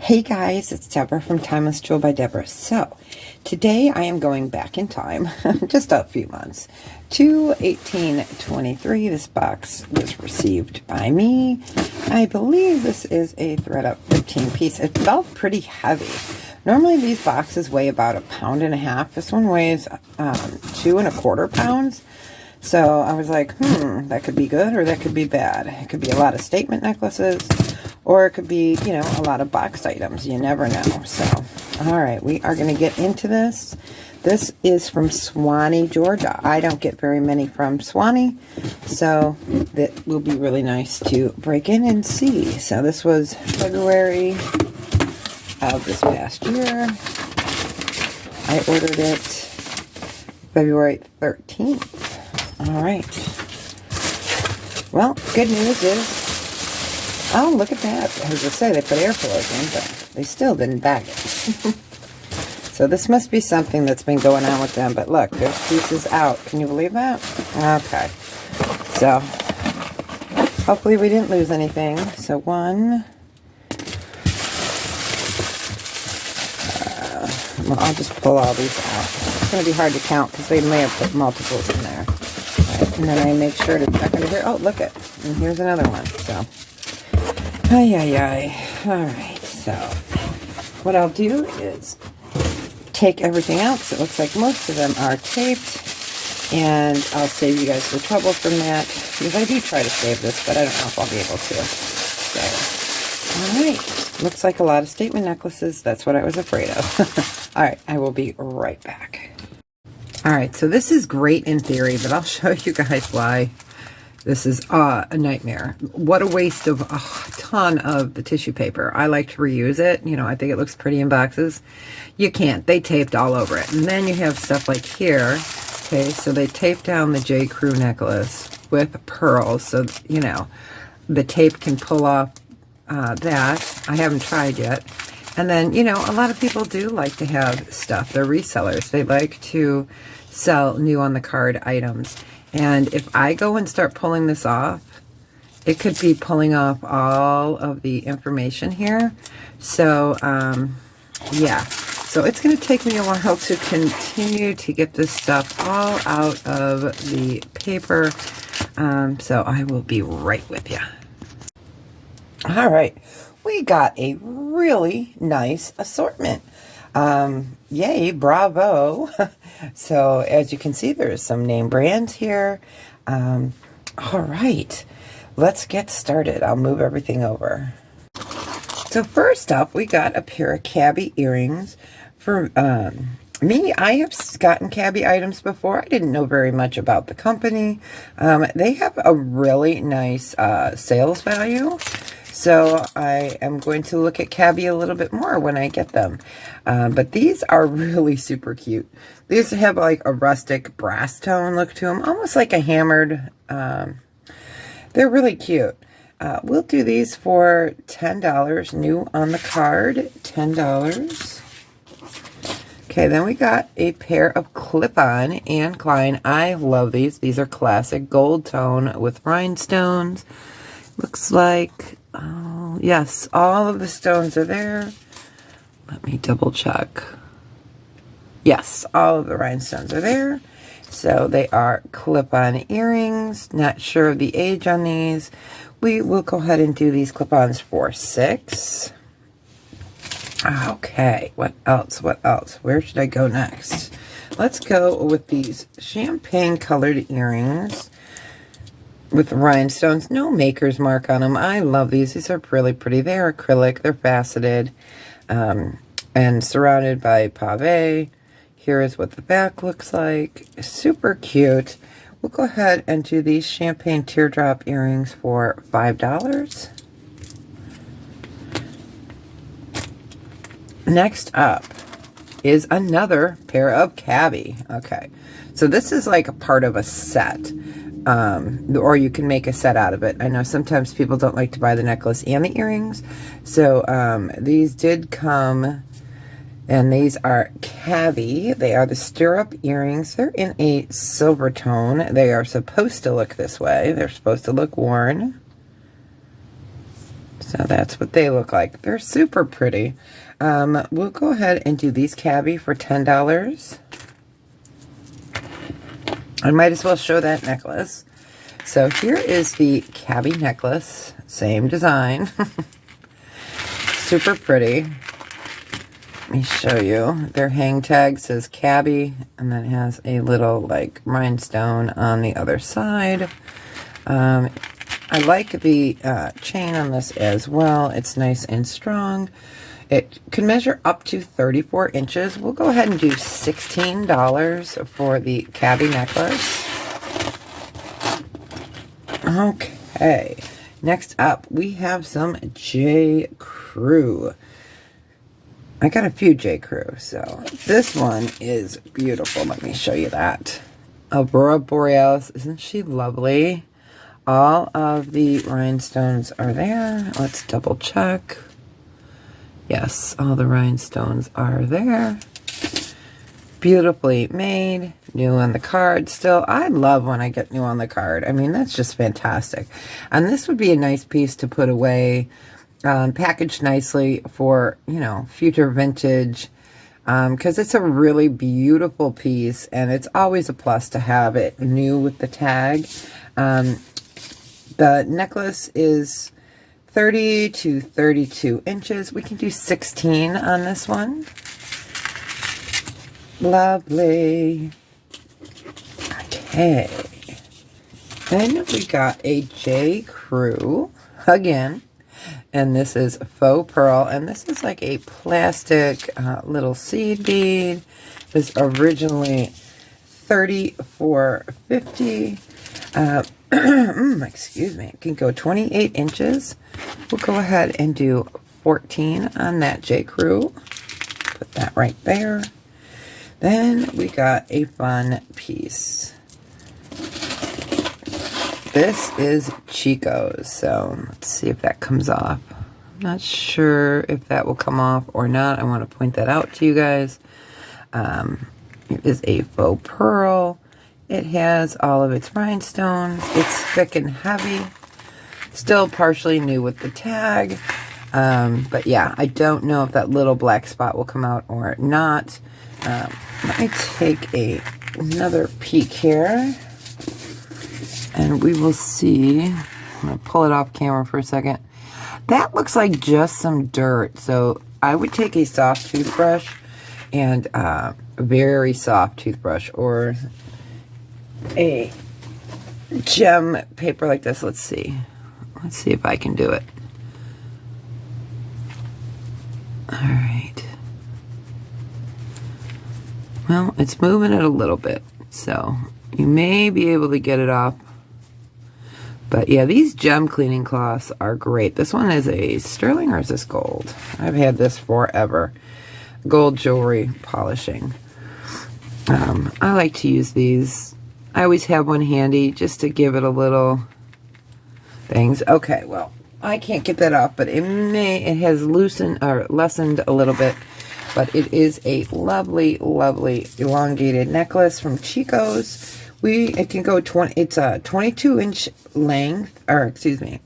Hey guys, it's Deborah from Timelessjewelbydebra. So, today I am going back in time, just a few months, to 1823. This box was received by me. I believe this is a ThredUP 15 piece. It felt pretty heavy. Normally these boxes weigh about 1.5 pounds. This one weighs 2¼ pounds. So I was like, that could be good or that could be bad. It could be a lot of statement necklaces, or it could be, you know, a lot of boxed items. You never know. So, all right, we are going to get into this. This is from Suwanee, Georgia. I don't get very many from Suwanee, so that will be really nice to break in and see. So this was February of this past year. I ordered it February 13th. All right. Well, good news is, oh, look at that. I was going to say they put airflows in, but they still didn't bag it. So this must be something that's been going on with them. But look, there's pieces out. Can you believe that? Okay. So hopefully we didn't lose anything. So one. Well, I'll just pull all these out. It's going to be hard to count because they may have put multiples in there. And then I make sure to check under here. Oh, look it. And here's another one. So, all right. So, what I'll do is take everything out because it looks like most of them are taped. And I'll save you guys the trouble from that because I do try to save this, but I don't know if I'll be able to. So, all right. Looks like a lot of statement necklaces. That's what I was afraid of. All right. I will be right back. All right, so this is great in theory, but I'll show you guys why this is a nightmare. What a waste of a ton of the tissue paper. I like to reuse it. You know, I think it looks pretty in boxes. You can't. They taped all over it. And then you have stuff like here. Okay, so they taped down the J. Crew necklace with pearls. So, you know, the tape can pull off that. I haven't tried yet. And then, you know, a lot of people do like to have stuff. They're resellers. They like to sell new on the card items. And if I go and start pulling this off, it could be pulling off all of the information here. So, yeah. So it's going to take me a while to continue to get this stuff all out of the paper. So I will be right with you. All right. We got a really nice assortment. Yay, bravo. So as you can see, there's some name brands here. All right, let's get started. I'll move everything over. So first up, we got a pair of Cabi earrings. For me, I have gotten Cabi items before. I didn't know very much about the company. They have a really nice sales value. So I am going to look at Cabi a little bit more when I get them. But these are really super cute. These have like a rustic brass tone look to them, almost like a hammered. They're really cute. We'll do these for $10, new on the card, $10. Okay, then we got a pair of clip-on Anne Klein. I love these. These are classic gold tone with rhinestones. Looks like, oh, yes, all of the stones are there. Let me double check. Yes, all of the rhinestones are there. So they are clip-on earrings. Not sure of the age on these. We will go ahead and do these clip-ons for $6. Okay, what else? What else? Where should I go next? Let's go with these champagne-colored earrings with rhinestones. No maker's mark on them. I love these. These are really pretty. They're acrylic. They're faceted and surrounded by pave. Here is what the back looks like. Super cute. We'll go ahead and do these champagne teardrop earrings for $5. Next up is another pair of Cabi. Okay, so this is like a part of a set. Or you can make a set out of it. I know sometimes people don't like to buy the necklace and the earrings. So these did come, and these are Cabi. They are the stirrup earrings. They're in a silver tone. They are supposed to look this way. They're supposed to look worn. So that's what they look like. They're super pretty. We'll go ahead and do these Cabi for $10. I might as well show that necklace. So here is the Cabi necklace. Same design. Super pretty. Let me show you. Their hang tag says Cabi, and then has a little like rhinestone on the other side. I like the chain on this as well. It's nice and strong. It can measure up to 34 inches. We'll go ahead and do $16 for the Cabi necklace. Okay, next up we have some J. Crew. I got a few J. Crew, so this one is beautiful. Let me show you that. Aurora Borealis, isn't she lovely? All of the rhinestones are there. Let's double check. Yes, all the rhinestones are there. Beautifully made. New on the card still. I love when I get new on the card. I mean, that's just fantastic. And this would be a nice piece to put away, packaged nicely for, you know, future vintage. Because it's a really beautiful piece, and it's always a plus to have it new with the tag. The necklace is 30 to 32 inches. We can do 16 on this one. Lovely. Okay. Then we got a J. Crew again. And this is faux pearl. And this is like a plastic little seed bead. It was originally $34.50. Excuse me. It can go 28 inches. We'll go ahead and do 14 on that J. Crew. Put that right there. Then we got a fun piece. This is Chico's, so let's see if that comes off. I'm not sure if that will come off or not. I want to point that out to you guys. It is a faux pearl. It has all of its rhinestones. It's thick and heavy. Still partially new with the tag. But yeah, I don't know if that little black spot will come out or not. Let me take another peek here. And we will see. I'm going to pull it off camera for a second. That looks like just some dirt. So I would take a soft toothbrush and a very soft toothbrush or a gem paper like this. Let's see. Let's see if I can do it. All right. Well, it's moving it a little bit. So you may be able to get it off. But yeah, these gem cleaning cloths are great. This one is a sterling, or is this gold? I've had this forever. Gold jewelry polishing. I like to use these. I always have one handy just to give it a little things. Okay, well, I can't get that off, but it has loosened or lessened a little bit. But it is a lovely, lovely elongated necklace from Chico's. It can go 20. It's a 22-inch length, or excuse me,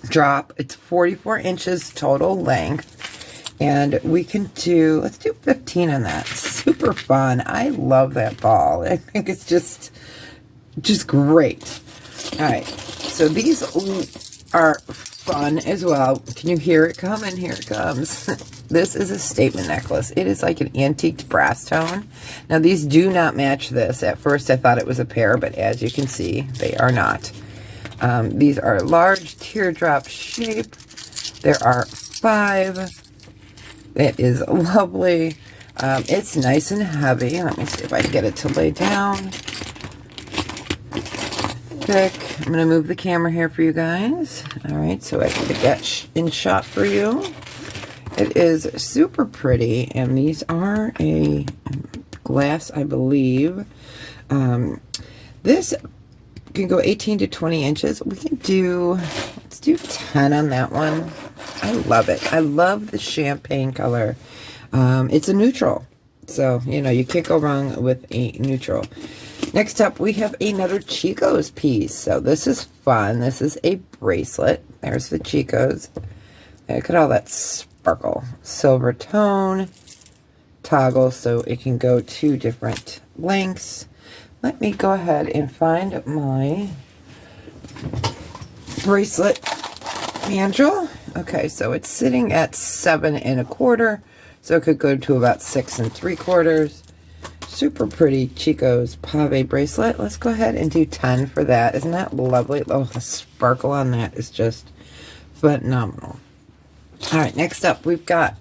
drop. It's 44 inches total length, and we can do. Let's do 15 on that. Super fun. I love that ball. I think it's just great. All right, so these are fun as well. Can you hear it coming? Here it comes. This is a statement necklace. It is like an antiqued brass tone. Now, these do not match this. At first, I thought it was a pair, but as you can see, they are not. These are large teardrop shape. There are 5. It is lovely. It's nice and heavy. Let me see if I can get it to lay down. Thick. I'm going to move the camera here for you guys. All right, so I can get that in shot for you. It is super pretty, and these are a glass, I believe. This can go 18 to 20 inches. We can do, let's do 10 on that one. I love it. I love the champagne color. It's a neutral, so, you know, you can't go wrong with a neutral. Next up, we have another Chico's piece. So this is fun. This is a bracelet. There's the Chico's. Look at all that sparkle. Silver tone. Toggle so it can go 2 different lengths. Let me go ahead and find my bracelet mandrel. Okay, so it's sitting at 7 1/4, so it could go to about 6 3/4. Super pretty Chico's Pave bracelet. Let's go ahead and do 10 for that. Isn't that lovely? Oh, the sparkle on that is just phenomenal. All right, next up we've got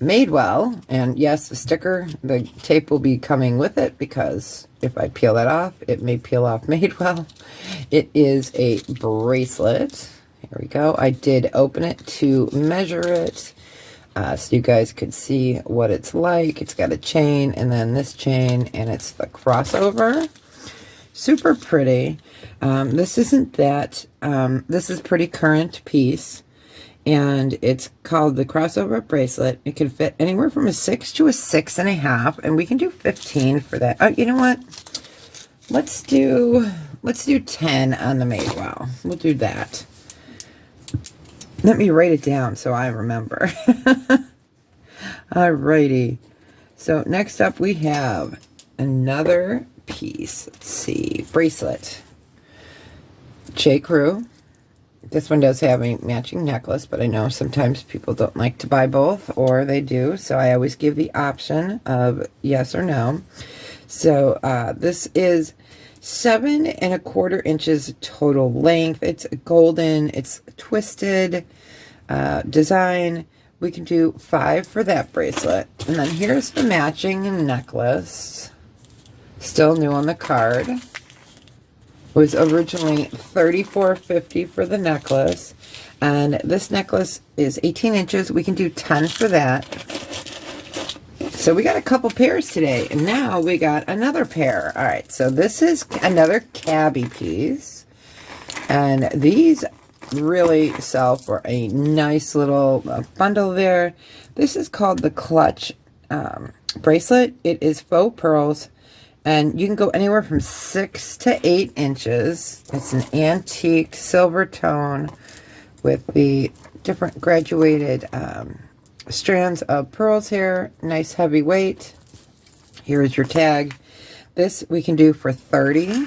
Madewell, and yes, the sticker, the tape will be coming with it because if I peel that off, it may peel off Madewell. It is a bracelet. Here we go. I did open it to measure it so you guys could see what it's like. It's got a chain and then this chain, and it's the crossover. Super pretty. This isn't that, this is pretty current piece. And it's called the crossover bracelet. It can fit anywhere from a 6 to a 6.5, and we can do 15 for that. Oh, you know what? Let's do 10 on the Madewell. We'll do that. Let me write it down so I remember. Alrighty. So next up we have another piece. Let's see, bracelet. J. Crew. This one does have a matching necklace, but I know sometimes people don't like to buy both, or they do, so I always give the option of yes or no. So this is 7 1/4 inches total length. It's golden, it's twisted design. We can do 5 for that bracelet. And then here's the matching necklace. Still new on the card. Was originally $34.50 for the necklace, and this necklace is 18 inches. We can do 10 for that. So we got a couple pairs today, and now we got another pair. All right, so this is another Cabi piece, and these really sell for a nice little bundle there. This is called the Clutch bracelet. It is faux pearls. And you can go anywhere from 6 to 8 inches. It's an antique silver tone with the different graduated strands of pearls here. Nice heavy weight. Here is your tag. This we can do for 30.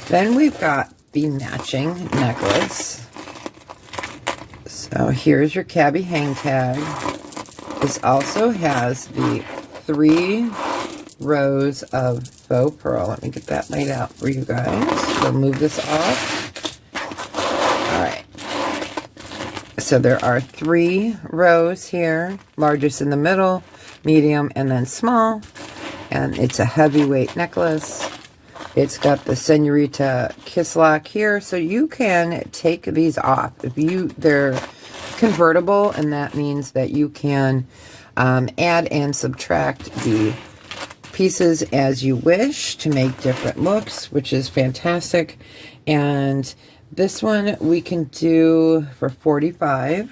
Then we've got the matching necklace. So here's your Cabi hang tag. This also has the 3 rows of faux pearl. Let me get that laid out for you guys. We'll move this off. All right. So there are 3 rows here. Largest in the middle, medium, and then small. And it's a heavyweight necklace. It's got the Senorita Kiss Lock here, so you can take these off. They're convertible, and that means that you can add and subtract the pieces as you wish to make different looks, which is fantastic. And this one we can do for $45.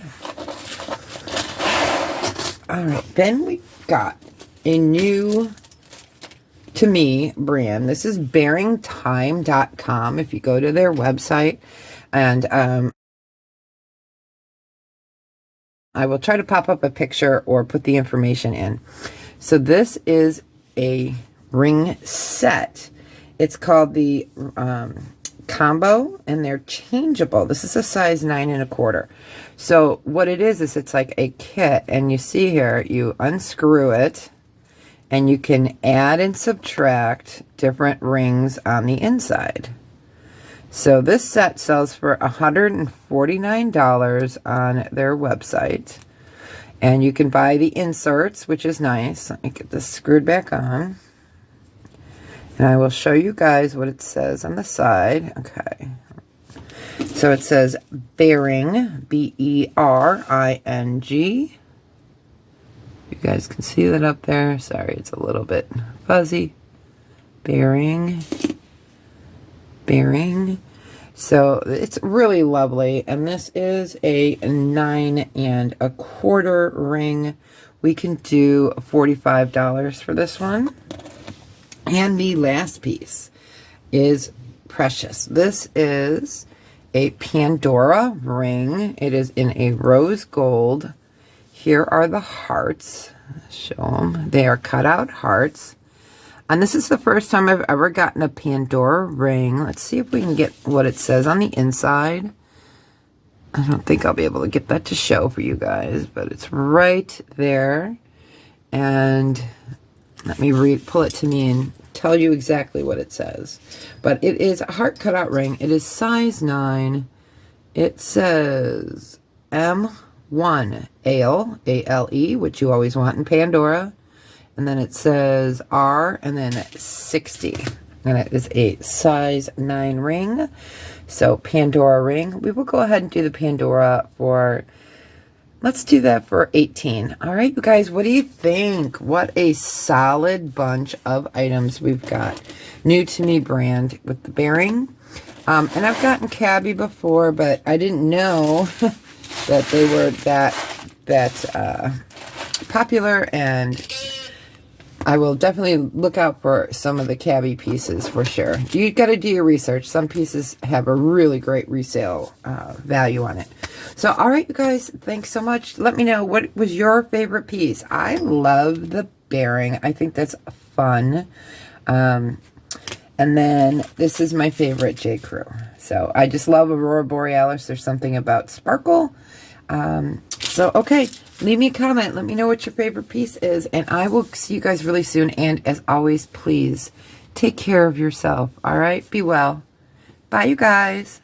All right, then we got a new, to me, brand. This is BeringTime.com. If you go to their website, and I will try to pop up a picture or put the information in. So this is a ring set. It's called the combo, and they're changeable. This is a size 9 1/4. So what it is it's like a kit, and you see here, you unscrew it, and you can add and subtract different rings on the inside. So this set sells for $149 on their website. And you can buy the inserts, which is nice. Let me get this screwed back on. And I will show you guys what it says on the side. Okay. So it says Bering, B-E-R-I-N-G. You guys can see that up there. Sorry, it's a little bit fuzzy. Bering. So it's really lovely, and this is a 9 1/4 ring. We can do $45 for this one. And the last piece is precious. This is a Pandora ring. It is in a rose gold. Here are the hearts. Show them. They are cut out hearts. And this is the first time I've ever gotten a Pandora ring. Let's see if we can get what it says on the inside. I don't think I'll be able to get that to show for you guys, but it's right there. And let me pull it to me and tell you exactly what it says. But it is a heart cutout ring. It is size 9. It says M1 Ale, A-L-E, which you always want in Pandora. And then it says R and then 60. And it is a size 9 ring. So Pandora ring. We will go ahead and do the Pandora for, let's do that for 18. All right, you guys, what do you think? What a solid bunch of items we've got. New to me brand with the Bering. And I've gotten Cabi before, but I didn't know that they were that popular, and I will definitely look out for some of the Cabi pieces for sure. You got to do your research. Some pieces have a really great resale value on it. So, all right, you guys, thanks so much. Let me know, what was your favorite piece? I love the Bering. I think that's fun. And then this is my favorite J. Crew. So I just love Aurora Borealis. There's something about sparkle. So, okay, leave me a comment. Let me know what your favorite piece is, and I will see you guys really soon. And as always, please take care of yourself. All right, be well. Bye, you guys.